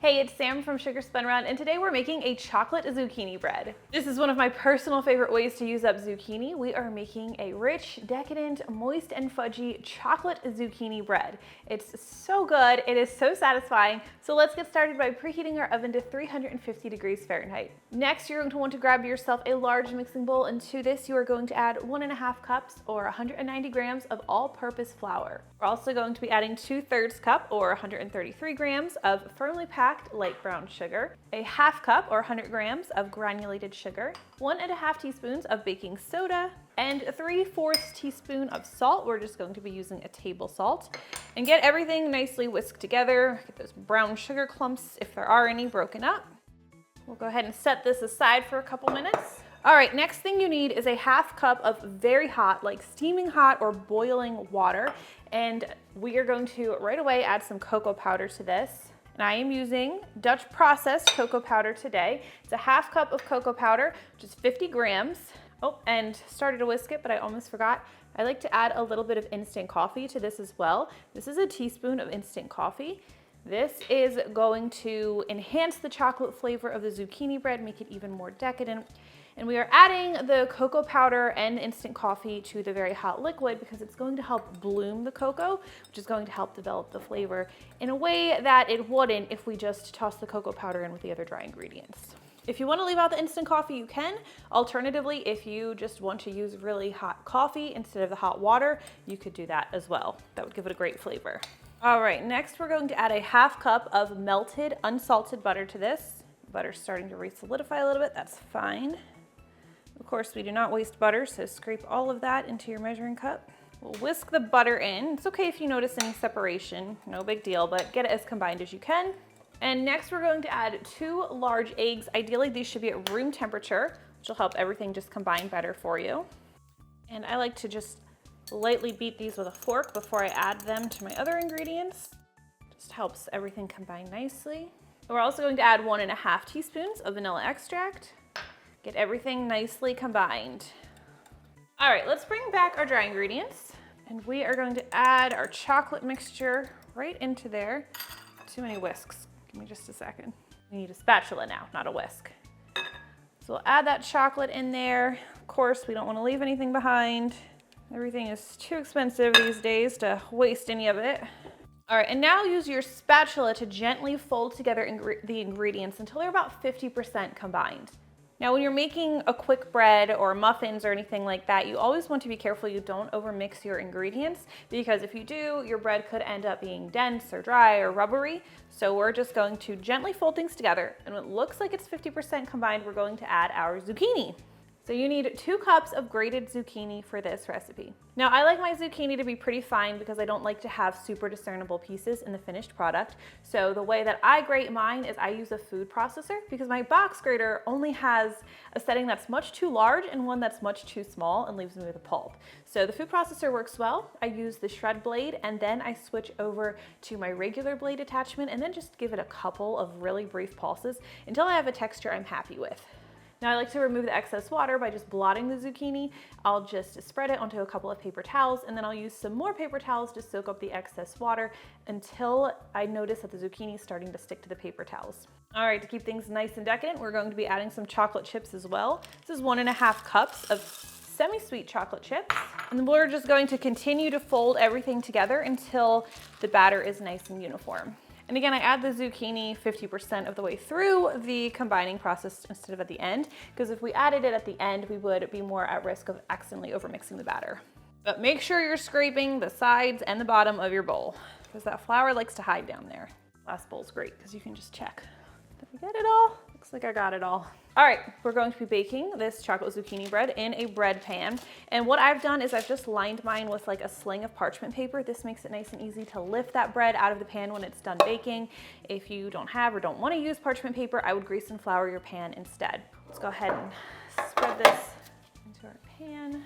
Hey, it's Sam from Sugar Spun, and today we're making a chocolate zucchini bread. This is one of my personal favorite ways to use up zucchini. We are making a rich, decadent, moist and fudgy chocolate zucchini bread. It's so good, it is so satisfying. So let's get started by preheating our oven to 350 degrees Fahrenheit. Next, you're going to want to grab yourself a large mixing bowl, and to this you are going to add 1.5 cups or 190 grams of all-purpose flour. We're also going to be adding 2/3 cup or 133 grams of firmly packed light brown sugar, a 1/2 cup or 100 grams of granulated sugar, 1.5 teaspoons of baking soda, and 3/4 teaspoon of salt. We're just going to be using a table salt. And get everything nicely whisked together. Get those brown sugar clumps, if there are any, broken up. We'll go ahead and set this aside for a couple minutes. All right, next thing you need is a 1/2 cup of very hot, like steaming hot or boiling water. And we are going to right away add some cocoa powder to this. And I am using Dutch processed cocoa powder today. It's a 1/2 cup of cocoa powder, which is 50 grams. Oh, and started to whisk it, but I almost forgot. I like to add a little bit of instant coffee to this as well. This is a teaspoon of instant coffee. This is going to enhance the chocolate flavor of the zucchini bread, make it even more decadent. And we are adding the cocoa powder and instant coffee to the very hot liquid because it's going to help bloom the cocoa, which is going to help develop the flavor in a way that it wouldn't if we just toss the cocoa powder in with the other dry ingredients. If you want to leave out the instant coffee, you can. Alternatively, if you just want to use really hot coffee instead of the hot water, you could do that as well. That would give it a great flavor. All right, next we're going to add a 1/2 cup of melted unsalted butter to this. Butter's starting to re-solidify a little bit, that's fine. Of course, we do not waste butter, so scrape all of that into your measuring cup. We'll whisk the butter in. It's okay if you notice any separation, no big deal, but get it as combined as you can. And next we're going to add 2 large eggs. Ideally, these should be at room temperature, which will help everything just combine better for you. And I like to just lightly beat these with a fork before I add them to my other ingredients. Just helps everything combine nicely. We're also going to add 1.5 teaspoons of vanilla extract. Get everything nicely combined. All right, let's bring back our dry ingredients. And we are going to add our chocolate mixture right into there. Too many whisks. Give me just a second. We need a spatula now, not a whisk. So we'll add that chocolate in there. Of course, we don't want to leave anything behind. Everything is too expensive these days to waste any of it. All right, and now use your spatula to gently fold together the ingredients until they're about 50% combined. Now, when you're making a quick bread or muffins or anything like that, you always want to be careful you don't overmix your ingredients, because if you do, your bread could end up being dense or dry or rubbery. So we're just going to gently fold things together, and when it looks like it's 50% combined, we're going to add our zucchini. So you need 2 cups of grated zucchini for this recipe. Now, I like my zucchini to be pretty fine because I don't like to have super discernible pieces in the finished product. So the way that I grate mine is I use a food processor because my box grater only has a setting that's much too large and one that's much too small and leaves me with a pulp. So the food processor works well. I use the shred blade and then I switch over to my regular blade attachment and then just give it a couple of really brief pulses until I have a texture I'm happy with. Now, I like to remove the excess water by just blotting the zucchini. I'll just spread it onto a couple of paper towels, and then I'll use some more paper towels to soak up the excess water until I notice that the zucchini is starting to stick to the paper towels. All right, to keep things nice and decadent, we're going to be adding some chocolate chips as well. This is 1.5 cups of semisweet chocolate chips. And we're just going to continue to fold everything together until the batter is nice and uniform. And again, I add the zucchini 50% of the way through the combining process instead of at the end, because if we added it at the end, we would be more at risk of accidentally overmixing the batter. But make sure you're scraping the sides and the bottom of your bowl, because that flour likes to hide down there. Last bowl's great, because you can just check. Did I get it all? Looks like I got it all. All right, we're going to be baking this chocolate zucchini bread in a bread pan. And what I've done is I've just lined mine with like a sling of parchment paper. This makes it nice and easy to lift that bread out of the pan when it's done baking. If you don't have or don't want to use parchment paper, I would grease and flour your pan instead. Let's go ahead and spread this into our pan.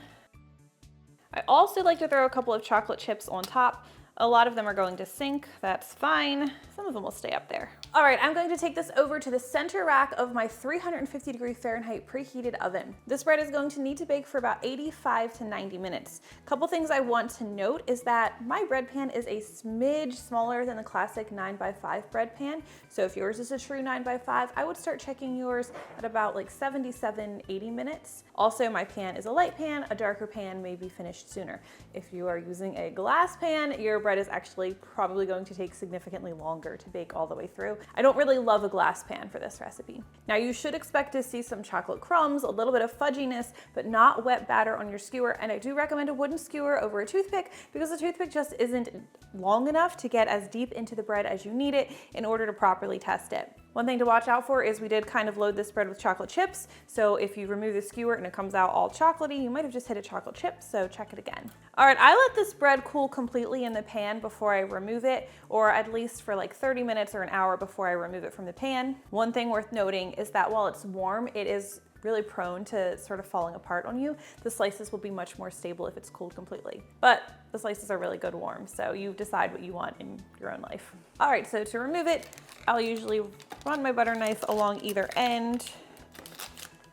I also like to throw a couple of chocolate chips on top. A lot of them are going to sink, that's fine. Some of them will stay up there. All right, I'm going to take this over to the center rack of my 350 Fahrenheit preheated oven. This bread is going to need to bake for about 85 to 90 minutes. A couple things I want to note is that my bread pan is a smidge smaller than the classic 9x5 bread pan. So if yours is a true 9x5, I would start checking yours at about like 77, 80 minutes. Also, my pan is a light pan. A darker pan may be finished sooner. If you are using a glass pan, your bread is actually probably going to take significantly longer to bake all the way through. I don't really love a glass pan for this recipe. Now you should expect to see some chocolate crumbs, a little bit of fudginess, but not wet batter on your skewer. And I do recommend a wooden skewer over a toothpick because the toothpick just isn't long enough to get as deep into the bread as you need it in order to properly test it. One thing to watch out for is we did kind of load this bread with chocolate chips. So if you remove the skewer and it comes out all chocolatey, you might have just hit a chocolate chip, so check it again. All right, I let this bread cool completely in the pan before I remove it, or at least for like 30 minutes or an hour before I remove it from the pan. One thing worth noting is that while it's warm, it is really prone to sort of falling apart on you. The slices will be much more stable if it's cooled completely. But the slices are really good warm, so you decide what you want in your own life. All right, so to remove it, I'll usually run my butter knife along either end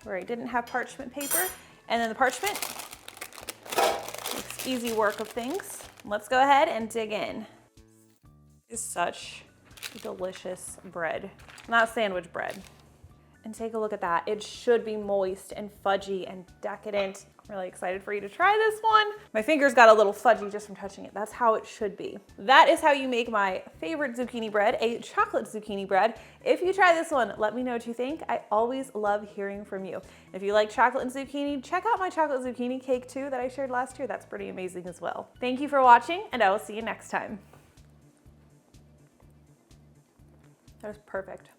where I didn't have parchment paper. And then the parchment makes easy work of things. Let's go ahead and dig in. It's such delicious bread. Not sandwich bread. And take a look at that. It should be moist and fudgy and decadent. I'm really excited for you to try this one. My fingers got a little fudgy just from touching it. That's how it should be. That is how you make my favorite zucchini bread, a chocolate zucchini bread. If you try this one, let me know what you think. I always love hearing from you. If you like chocolate and zucchini, check out my chocolate zucchini cake too that I shared last year. That's pretty amazing as well. Thank you for watching, and I will see you next time. That was perfect.